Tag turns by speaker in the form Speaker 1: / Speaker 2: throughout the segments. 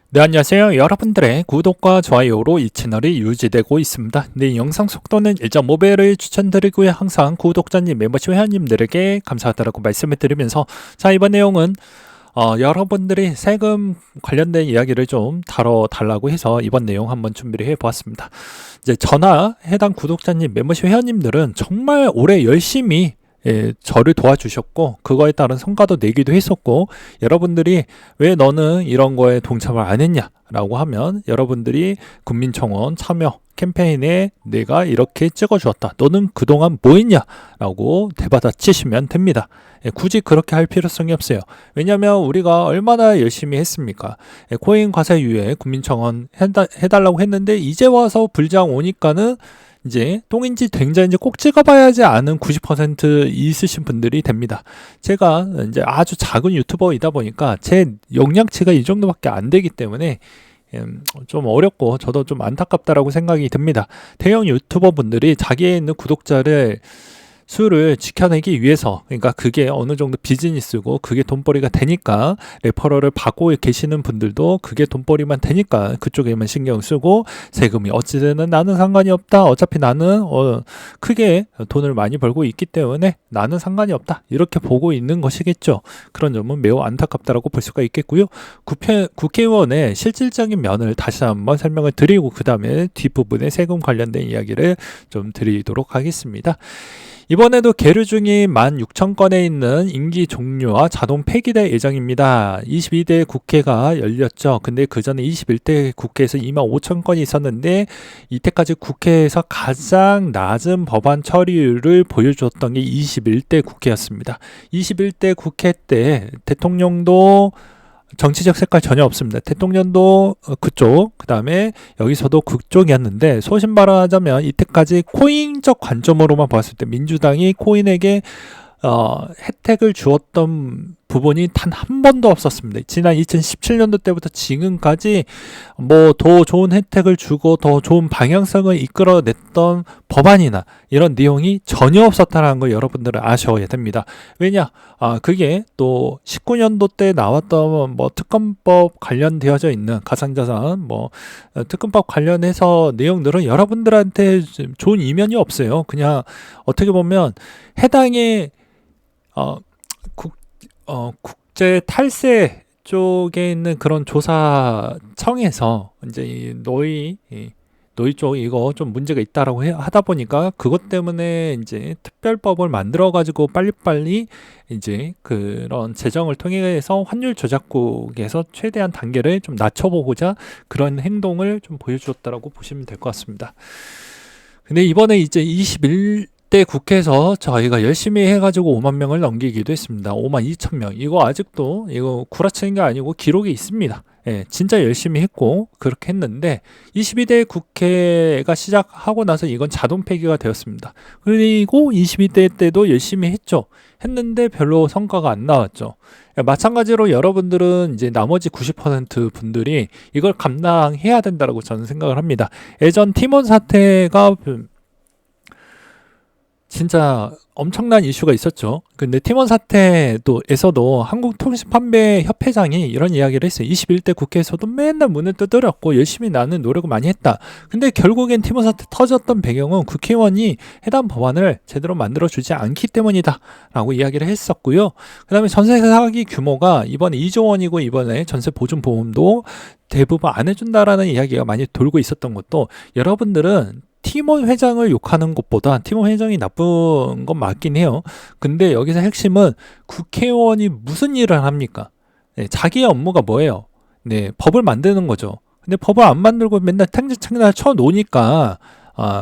Speaker 1: 네, 안녕하세요. 여러분들의 구독과 좋아요로 이 채널이 유지되고 있습니다. 네, 영상 속도는 1.5배를 추천드리고요. 항상 구독자님, 멤버십 회원님들에게 감사하다고 말씀을 드리면서, 자, 이번 내용은 여러분들이 세금 관련된 이야기를 좀 다뤄달라고 해서 이번 내용 한번 준비를 해보았습니다. 이제 저나 해당 구독자님, 멤버십 회원님들은 정말 오래 열심히 저를 도와주셨고, 그거에 따른 성과도 내기도 했었고, 여러분들이 왜 너는 이런 거에 동참을 안 했냐 라고 하면, 여러분들이 국민청원 참여 캠페인에 내가 이렇게 찍어주었다, 너는 그동안 뭐 했냐 라고 대받아 치시면 됩니다. 굳이 그렇게 할 필요성이 없어요. 왜냐하면 우리가 얼마나 열심히 했습니까? 코인 과세유예 국민청원 해달라고 했는데, 이제 와서 불장 오니까는 이제 똥인지 된자인지 꼭 찍어봐야지 아는 90% 있으신 분들이 됩니다. 제가 이제 아주 작은 유튜버이다 보니까 제 역량치가 이 정도밖에 안 되기 때문에 좀 어렵고 저도 좀 안타깝다라고 생각이 듭니다. 대형 유튜버 분들이 자기에 있는 구독자를 수를 지켜내기 위해서, 그러니까 그게 어느 정도 비즈니스고 그게 돈벌이가 되니까, 레퍼럴을 받고 계시는 분들도 그게 돈벌이만 되니까 그쪽에만 신경 쓰고, 세금이 어찌되든 나는 상관이 없다, 어차피 나는 크게 돈을 많이 벌고 있기 때문에 나는 상관이 없다, 이렇게 보고 있는 것이겠죠. 그런 점은 매우 안타깝다라고 볼 수가 있겠고요. 국회의원의 실질적인 면을 다시 한번 설명을 드리고, 그 다음에 뒷부분에 세금 관련된 이야기를 좀 드리도록 하겠습니다. 이번에도 계류 중인 16,000건에 있는 임기 종료와 자동 폐기될 예정입니다. 22대 국회가 열렸죠. 근데 그 전에 21대 국회에서 25,000건이 있었는데, 이때까지 국회에서 가장 낮은 법안 처리율을 보여줬던 게 21대 국회였습니다. 21대 국회 때 대통령도 정치적 색깔 전혀 없습니다. 대통령도 그쪽, 그 다음에 여기서도 그쪽이었는데, 소신 발언하자면 이때까지 코인적 관점으로만 봤을 때 민주당이 코인에게 혜택을 주었던 부분이 단 한 번도 없었습니다. 지난 2017년도 때부터 지금까지 뭐 더 좋은 혜택을 주고 더 좋은 방향성을 이끌어냈던 법안이나 이런 내용이 전혀 없었다는 걸 여러분들은 아셔야 됩니다. 왜냐? 그게 또 19년도 때 나왔던 뭐 특검법 관련되어져 있는 가상자산 특검법 관련해서 내용들은 여러분들한테 좋은 이면이 없어요. 그냥 어떻게 보면 해당의 국제 탈세 쪽에 있는 그런 조사청에서 이제 이 노이 쪽 이거 좀 문제가 있다라고 하다 보니까, 그것 때문에 이제 특별법을 만들어 가지고 빨리빨리 이제 그런 재정을 통해서 환율 조작국에서 최대한 단계를 좀 낮춰보고자 그런 행동을 좀 보여주었다라고 보시면 될 것 같습니다. 근데 이번에 이제 21대 국회에서 저희가 열심히 해가지고 5만 명을 넘기기도 했습니다. 5만 2천 명. 이거 아직도 이거 구라치는 게 아니고 기록이 있습니다. 예, 진짜 열심히 했고 그렇게 했는데, 22대 국회가 시작하고 나서 이건 자동 폐기가 되었습니다. 그리고 22대 때도 열심히 했는데 별로 성과가 안 나왔죠. 마찬가지로 여러분들은 이제 나머지 90% 분들이 이걸 감당해야 된다고 저는 생각을 합니다. 예전 팀원 사태가 진짜 엄청난 이슈가 있었죠. 근데 팀원 사태에서도 한국통신판매협회장이 이런 이야기를 했어요. 21대 국회에서도 맨날 문을 두드렸고 열심히 나는 노력을 많이 했다. 근데 결국엔 팀원 사태 터졌던 배경은 국회의원이 해당 법안을 제대로 만들어주지 않기 때문이다 라고 이야기를 했었고요. 그 다음에 전세 사기 규모가 이번에 2조 원이고, 이번에 전세 보증보험도 대부분 안 해준다라는 이야기가 많이 돌고 있었던 것도, 여러분들은 팀원 회장을 욕하는 것보다 팀원 회장이 나쁜 건 맞긴 해요. 근데 여기서 핵심은 국회의원이 무슨 일을 합니까? 네, 자기의 업무가 뭐예요? 네, 법을 만드는 거죠. 근데 법을 안 만들고 맨날 탱자탱자 쳐놓으니까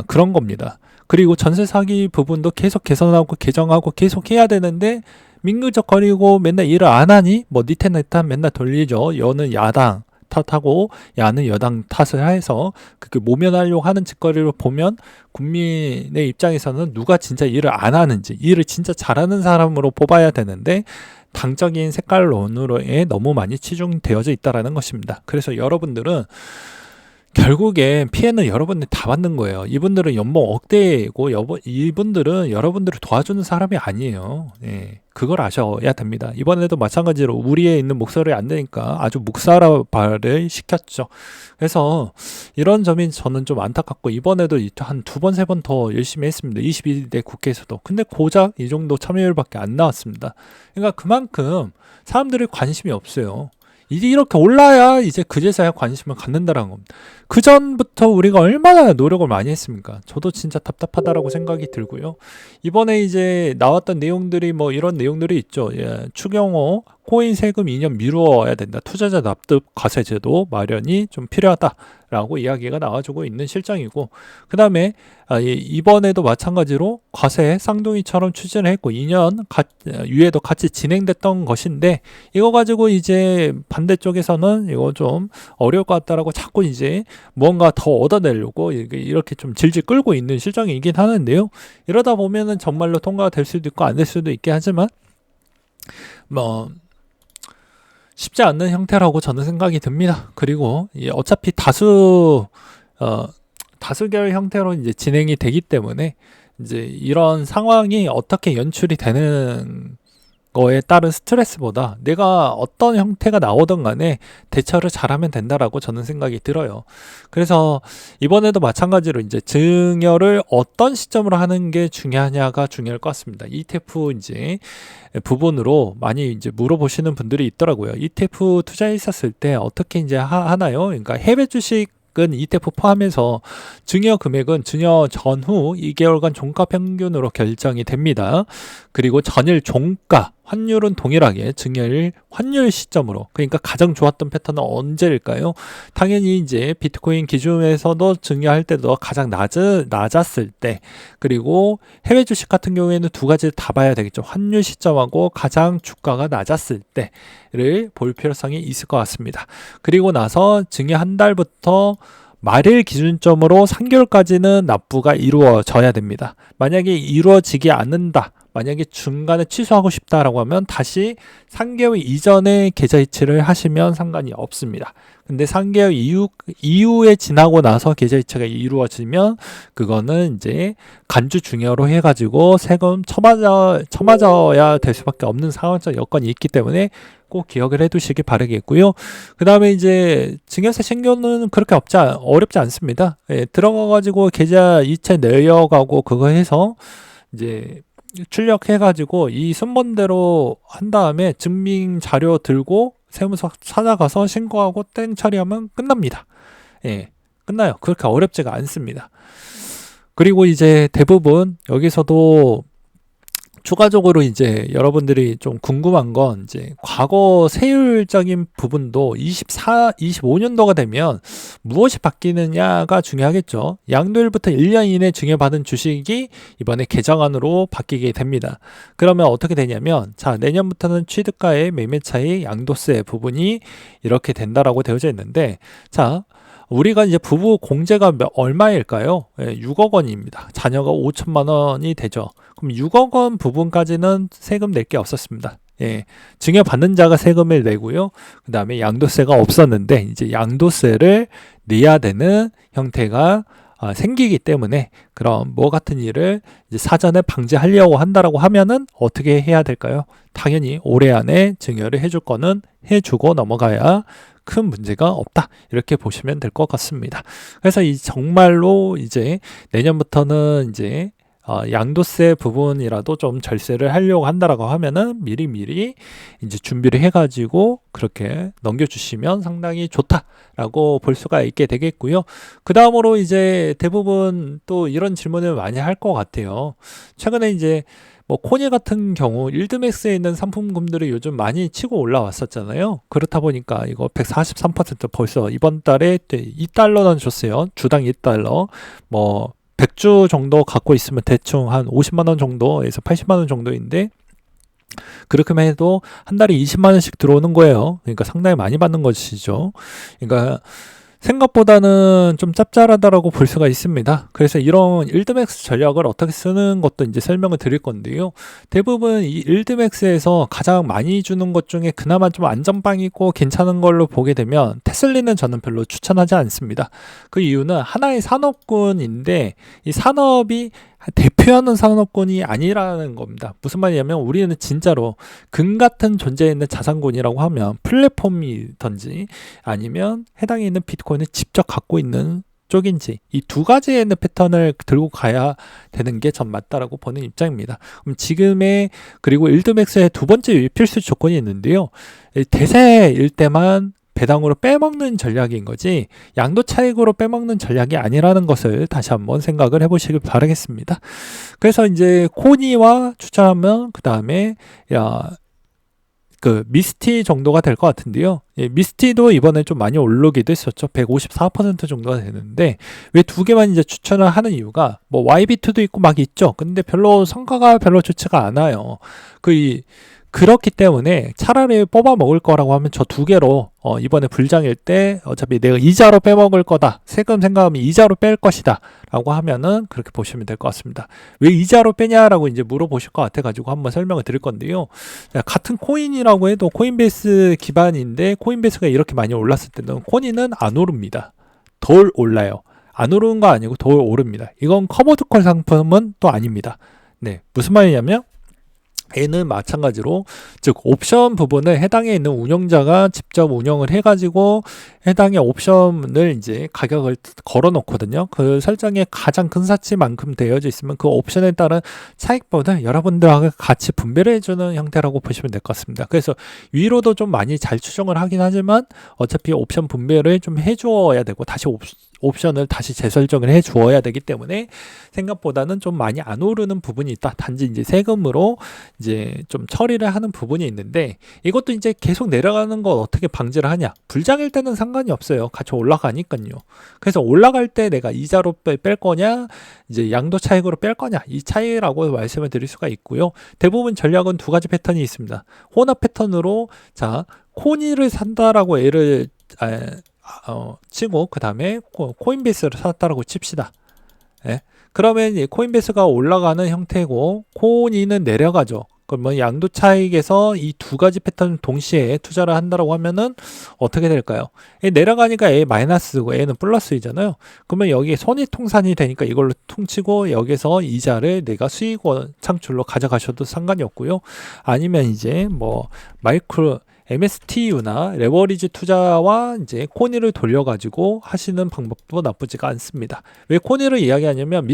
Speaker 1: 그런 겁니다. 그리고 전세 사기 부분도 계속 개선하고 개정하고 계속 해야 되는데, 민그적거리고 맨날 일을 안 하니 뭐 니탄 맨날 돌리죠. 여는 야당 탓하고 야는 여당 탓을 해서 그렇게 모면하려고 하는 짓거리를 보면, 국민의 입장에서는 누가 진짜 일을 안 하는지, 일을 진짜 잘하는 사람으로 뽑아야 되는데 당적인 색깔론으로에 너무 많이 치중되어져 있다는 것입니다. 그래서 여러분들은 결국엔 피해는 여러분들이 다 받는 거예요. 이분들은 연봉 억대이고 이분들은 여러분들을 도와주는 사람이 아니에요. 예, 그걸 아셔야 됩니다. 이번에도 마찬가지로 우리에 있는 목소리가 안 되니까 아주 묵사발을 시켰죠. 그래서 이런 점이 저는 좀 안타깝고, 이번에도 한 2번, 3번 더 열심히 했습니다. 22대 국회에서도. 근데 고작 이 정도 참여율밖에 안 나왔습니다. 그러니까 그만큼 사람들이 관심이 없어요. 이제 이렇게 올라야 이제 그제서야 관심을 갖는다라는 겁니다. 그 전부터 우리가 얼마나 노력을 많이 했습니까? 저도 진짜 답답하다라고 생각이 들고요. 이번에 이제 나왔던 내용들이 뭐 이런 내용들이 있죠. 예, 추경호 코인 세금 2년 미루어야 된다. 투자자 납득 과세제도 마련이 좀 필요하다라고 이야기가 나와주고 있는 실정이고, 그 다음에 이번에도 마찬가지로 과세 쌍둥이처럼 추진을 했고 2년 유예도 같이 진행됐던 것인데, 이거 가지고 이제 반대쪽에서는 이거 좀 어려울 것 같다라고 자꾸 이제 뭔가 더 얻어내려고 이렇게 좀 질질 끌고 있는 실정이긴 하는데요. 이러다 보면은 정말로 통과가 될 수도 있고 안 될 수도 있긴 하지만 뭐 쉽지 않는 형태라고 저는 생각이 듭니다. 그리고 어차피 다수결 형태로 이제 진행이 되기 때문에 이제 이런 상황이 어떻게 연출이 되는 거에 따른 스트레스보다 내가 어떤 형태가 나오든 간에 대처를 잘하면 된다라고 저는 생각이 들어요. 그래서 이번에도 마찬가지로 이제 증여를 어떤 시점으로 하는 게 중요하냐가 중요할 것 같습니다. ETF 이제 부분으로 많이 이제 물어보시는 분들이 있더라고요. ETF 투자했었을 때 어떻게 이제 하나요? 그러니까 해외 주식 은 ETF 포함해서 증여 금액은 증여 전후 2개월간 종가 평균으로 결정이 됩니다. 그리고 전일 종가 환율은 동일하게 증여일 환율 시점으로, 그러니까 가장 좋았던 패턴은 언제일까요? 당연히 이제 비트코인 기준에서도 증여할 때도 가장 낮았을 때, 그리고 해외 주식 같은 경우에는 두 가지를 다 봐야 되겠죠. 환율 시점하고 가장 주가가 낮았을 때를 볼 필요성이 있을 것 같습니다. 그리고 나서 증여 한 달부터 말일 기준점으로 3개월까지는 납부가 이루어져야 됩니다. 만약에 이루어지지 않는다, 만약에 중간에 취소하고 싶다라고 하면 다시 3개월 이전에 계좌 이체를 하시면 상관이 없습니다. 근데 3개월 이후에 지나고 나서 계좌 이체가 이루어지면 그거는 이제 간주 중여로 해가지고 세금 쳐맞아야 될 수밖에 없는 상황적 여건이 있기 때문에 꼭 기억을 해두시기 바라겠고요. 그 다음에 이제 증여세 신고는 그렇게 어렵지 않습니다. 예, 들어가가지고 계좌 이체 내려가고 그거 해서 이제 출력해가지고 이 순번대로 한 다음에 증빙 자료 들고 세무서 찾아가서 신고하고 땡 처리하면 끝납니다. 예, 끝나요. 그렇게 어렵지가 않습니다. 그리고 이제 대부분 여기서도 추가적으로 이제 여러분들이 좀 궁금한 건 이제 과거 세율적인 부분도 25년도가 되면 무엇이 바뀌느냐가 중요하겠죠. 양도일부터 1년 이내 증여받은 주식이 이번에 개정안으로 바뀌게 됩니다. 그러면 어떻게 되냐면, 자, 내년부터는 취득가의 매매 차익 양도세 부분이 이렇게 된다라고 되어져 있는데, 자, 우리가 이제 부부 공제가 얼마일까요? 6억 원입니다. 자녀가 5천만 원이 되죠. 그럼 6억 원 부분까지는 세금 낼 게 없었습니다. 예, 증여받는 자가 세금을 내고요. 그 다음에 양도세가 없었는데 이제 양도세를 내야 되는 형태가 생기기 때문에, 그럼 뭐 같은 일을 이제 사전에 방지하려고 한다라고 하면은 어떻게 해야 될까요? 당연히 올해 안에 증여를 해줄 거는 해주고 넘어가야 큰 문제가 없다, 이렇게 보시면 될 것 같습니다. 그래서 정말로 이제 내년부터는 이제 양도세 부분이라도 좀 절세를 하려고 한다라고 하면은 미리 이제 준비를 해가지고 그렇게 넘겨주시면 상당히 좋다라고 볼 수가 있게 되겠고요. 그 다음으로 이제 대부분 또 이런 질문을 많이 할 것 같아요. 최근에 이제 뭐 코니 같은 경우 일드맥스에 있는 상품군들이 요즘 많이 치고 올라왔었잖아요. 그렇다 보니까 이거 143% 벌써 이번 달에 2달러는 줬어요. 주당 2달러. 뭐 100주 정도 갖고 있으면 대충 한 50만 원 정도에서 80만 원 정도인데, 그렇게만 해도 한 달에 20만 원씩 들어오는 거예요. 그러니까 상당히 많이 받는 것이죠. 그러니까 생각보다는 좀 짭짤하다라고 볼 수가 있습니다. 그래서 이런 일드맥스 전략을 어떻게 쓰는 것도 이제 설명을 드릴 건데요. 대부분 이 일드맥스에서 가장 많이 주는 것 중에 그나마 좀 안전빵이고 괜찮은 걸로 보게 되면 테슬리는 저는 별로 추천하지 않습니다. 그 이유는 하나의 산업군인데 이 산업이 대표하는 산업군이 아니라는 겁니다. 무슨 말이냐면 우리는 진짜로 금 같은 존재에 있는 자산군이라고 하면 플랫폼이든지 아니면 해당에 있는 비트코인을 직접 갖고 있는 쪽인지 이 두 가지의 있는 패턴을 들고 가야 되는 게 전 맞다라고 보는 입장입니다. 그럼 지금의 그리고 일드맥스의 두 번째 필수 조건이 있는데요. 대세일 때만 배당으로 빼먹는 전략인 거지 양도 차익으로 빼먹는 전략이 아니라는 것을 다시 한번 생각을 해보시길 바라겠습니다. 그래서 이제 코니와 투자하면 그 다음에 그 미스티 정도가 될 것 같은데요. 예, 미스티도 이번에 좀 많이 오르기도 했었죠. 154% 정도가 되는데 왜 두 개만 이제 추천을 하는 이유가 뭐 YB2도 있고 막 있죠. 근데 별로 성과가 별로 좋지가 않아요. 그렇기 때문에 차라리 뽑아 먹을 거라고 하면 저 두 개로 이번에 불장일 때 어차피 내가 이자로 빼먹을 거다. 세금 생각하면 이자로 뺄 것이다. 라고 하면은 그렇게 보시면 될 것 같습니다. 왜 이자로 빼냐라고 이제 물어보실 것 같아가지고 한번 설명을 드릴 건데요. 같은 코인이라고 해도 코인베이스 기반인데 코인베이스가 이렇게 많이 올랐을 때는 코인은 안 오릅니다. 덜 올라요. 안 오르는 거 아니고 덜 오릅니다. 이건 커버드콜 상품은 또 아닙니다. 네, 무슨 말이냐면 얘는 마찬가지로 즉 옵션 부분을 해당에 있는 운영자가 직접 운영을 해가지고 해당의 옵션을 이제 가격을 걸어 놓거든요. 그 설정에 가장 큰 사치만큼 되어져 있으면 그 옵션에 따른 차익보다 여러분들하고 같이 분배를 해주는 형태라고 보시면 될 것 같습니다. 그래서 위로도 좀 많이 잘 추정을 하긴 하지만 어차피 옵션 분배를 좀 해주어야 되고 다시 옵션을 다시 재설정을 해 주어야 되기 때문에 생각보다는 좀 많이 안 오르는 부분이 있다. 단지 이제 세금으로 이제 좀 처리를 하는 부분이 있는데 이것도 이제 계속 내려가는 걸 어떻게 방지를 하냐. 불장일 때는 상관이 없어요. 같이 올라가니까요. 그래서 올라갈 때 내가 이자로 뺄 거냐, 이제 양도 차익으로 뺄 거냐. 이 차이라고 말씀을 드릴 수가 있고요. 대부분 전략은 두 가지 패턴이 있습니다. 혼합 패턴으로 자, 코니를 산다라고 애를 치고 그 다음에 코인베이스를 샀다라고 칩시다. 예? 그러면 이 코인베이스가 올라가는 형태고 코니는 내려가죠. 그러면 양도 차익에서 이 두 가지 패턴 동시에 투자를 한다라고 하면은 어떻게 될까요? 내려가니까 A 마이너스고 A는 플러스이잖아요. 그러면 여기에 손익통산이 되니까 이걸로 퉁치고 여기서 이자를 내가 수익원 창출로 가져가셔도 상관이 없고요. 아니면 이제 뭐 MSTU나 레버리지 투자와 이제 코니를 돌려가지고 하시는 방법도 나쁘지가 않습니다. 왜 코니를 이야기하냐면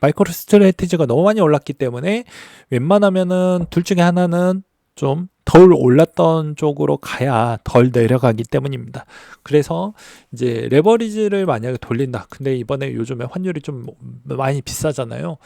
Speaker 1: 마이크로 스트래티지가 너무 많이 올랐기 때문에 웬만하면은 둘 중에 하나는 좀 덜 올랐던 쪽으로 가야 덜 내려가기 때문입니다. 그래서 이제 레버리지를 만약에 돌린다. 근데 이번에 요즘에 환율이 좀 많이 비싸잖아요.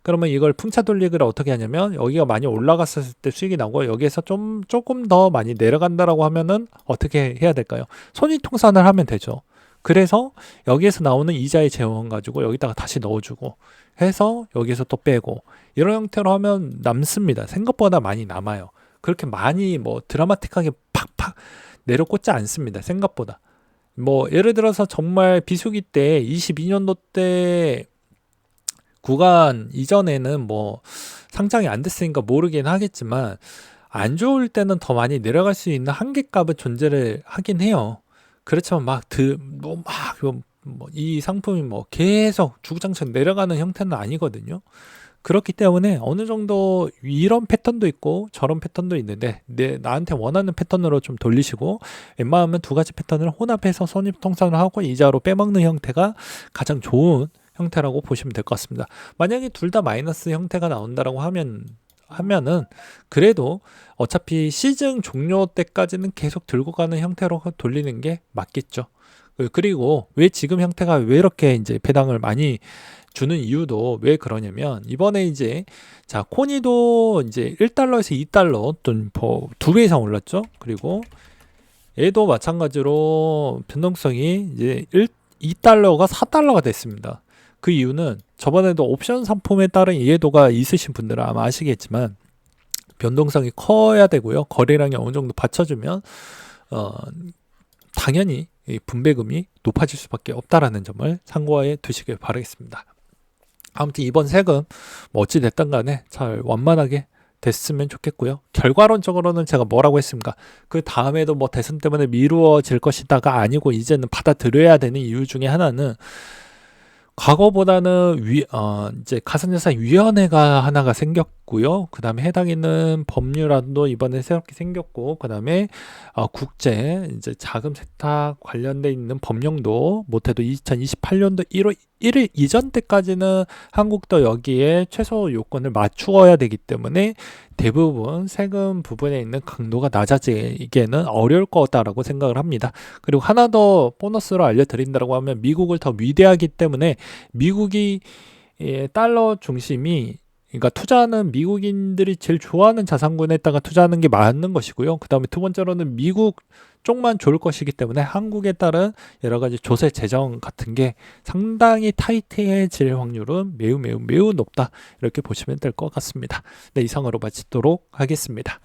Speaker 1: 그러면 이걸 풍차 돌리기를 어떻게 하냐면 여기가 많이 올라갔을 때 수익이 나고 여기에서 조금 더 많이 내려간다라고 하면은 어떻게 해야 될까요? 손익통산을 하면 되죠. 그래서 여기에서 나오는 이자의 재원 가지고 여기다가 다시 넣어주고 해서 여기에서 또 빼고 이런 형태로 하면 남습니다. 생각보다 많이 남아요. 그렇게 많이 뭐 드라마틱하게 팍팍 내려꽂지 않습니다. 생각보다. 뭐 예를 들어서 정말 비수기 때 22년도 때 구간 이전에는 뭐 상장이 안 됐으니까 모르긴 하겠지만 안 좋을 때는 더 많이 내려갈 수 있는 한계값은 존재를 하긴 해요. 그렇지만 이 상품이 뭐 계속 주구장창 내려가는 형태는 아니거든요. 그렇기 때문에 어느 정도 이런 패턴도 있고 저런 패턴도 있는데 나한테 원하는 패턴으로 좀 돌리시고 웬만하면 두 가지 패턴을 혼합해서 손익통산을 하고 이자로 빼먹는 형태가 가장 좋은 형태라고 보시면 될 것 같습니다. 만약에 둘 다 마이너스 형태가 나온다라고 하면은 그래도 어차피 시즌 종료 때까지는 계속 들고 가는 형태로 돌리는 게 맞겠죠. 그리고 왜 지금 형태가 왜 이렇게 이제 배당을 많이 주는 이유도 왜 그러냐면 이번에 이제 자 코니도 이제 1달러에서 2달러 또 두 배 이상 올랐죠. 그리고 얘도 마찬가지로 변동성이 이제 2달러가 4달러가 됐습니다. 그 이유는 저번에도 옵션 상품에 따른 이해도가 있으신 분들은 아마 아시겠지만 변동성이 커야 되고요. 거래량이 어느 정도 받쳐주면 당연히 이 분배금이 높아질 수밖에 없다라는 점을 참고해 두시길 바라겠습니다. 아무튼 이번 세금 뭐 어찌 됐든 간에 잘 완만하게 됐으면 좋겠고요. 결과론적으로는 제가 뭐라고 했습니까? 그 다음에도 뭐 대선 때문에 미루어질 것이다가 아니고 이제는 받아들여야 되는 이유 중에 하나는 과거보다는 이제 가산자산위원회가 하나가 생겼고요. 그 다음에 해당 있는 법률안도 이번에 새롭게 생겼고, 그 다음에 국제 이제 자금 세탁 관련돼 있는 법령도 못해도 2028년도 1월 1일 이전 때까지는 한국도 여기에 최소 요건을 맞추어야 되기 때문에 대부분 세금 부분에 있는 강도가 낮아지기에는 어려울 거다라고 생각을 합니다. 그리고 하나 더 보너스로 알려드린다고 하면 미국을 더 위대하기 때문에 미국이 달러 중심이, 그러니까 투자하는 미국인들이 제일 좋아하는 자산군에다가 투자하는 게 맞는 것이고요. 그 다음에 두 번째로는 미국 쪽만 좋을 것이기 때문에 한국에 따른 여러 가지 조세 재정 같은 게 상당히 타이트해질 확률은 매우 높다. 이렇게 보시면 될 것 같습니다. 네, 이상으로 마치도록 하겠습니다.